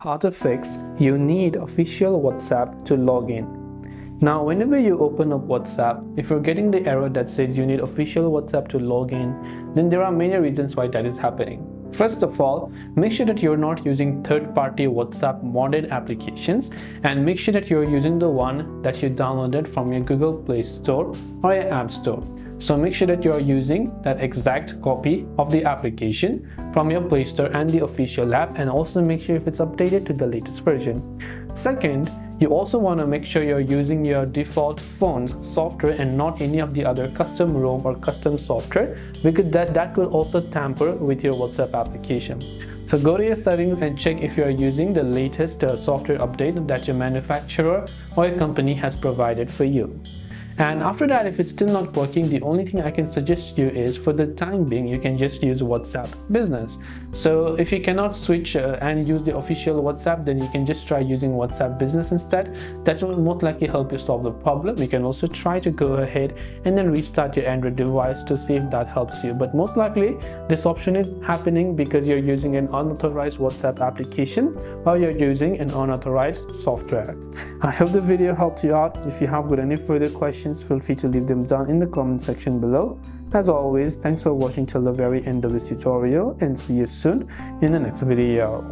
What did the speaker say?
How to fix you need official WhatsApp to log in. Now, whenever you open up WhatsApp, if you're getting the error that says you need official WhatsApp to log in, then there are many reasons why that is happening. First of all, make sure that you're not using third-party WhatsApp modded applications, and make sure that you're using the one that you downloaded from your Google Play Store or your App Store. So make sure that you're using that exact copy of the application from your Play Store and the official app, and also make sure if it's updated to the latest version. Second, you also want to make sure you're using your default phone's software and not any of the other custom ROM or custom software, because that could also tamper with your WhatsApp application. So go to your settings and check if you're using the latest software update that your manufacturer or your company has provided for you. And after that, if it's still not working, the only thing I can suggest you is, for the time being, you can just use WhatsApp Business. So if you cannot switch and use the official WhatsApp, then you can just try using WhatsApp Business instead. That will most likely help you solve the problem. You can also try to go ahead and then restart your Android device to see if that helps you. But most likely, this option is happening because you're using an unauthorized WhatsApp application or you're using an unauthorized software. I hope the video helped you out. If you have got any further questions, feel free to leave them down in the comment section below. As always, thanks for watching till the very end of this tutorial, and see you soon in the next video.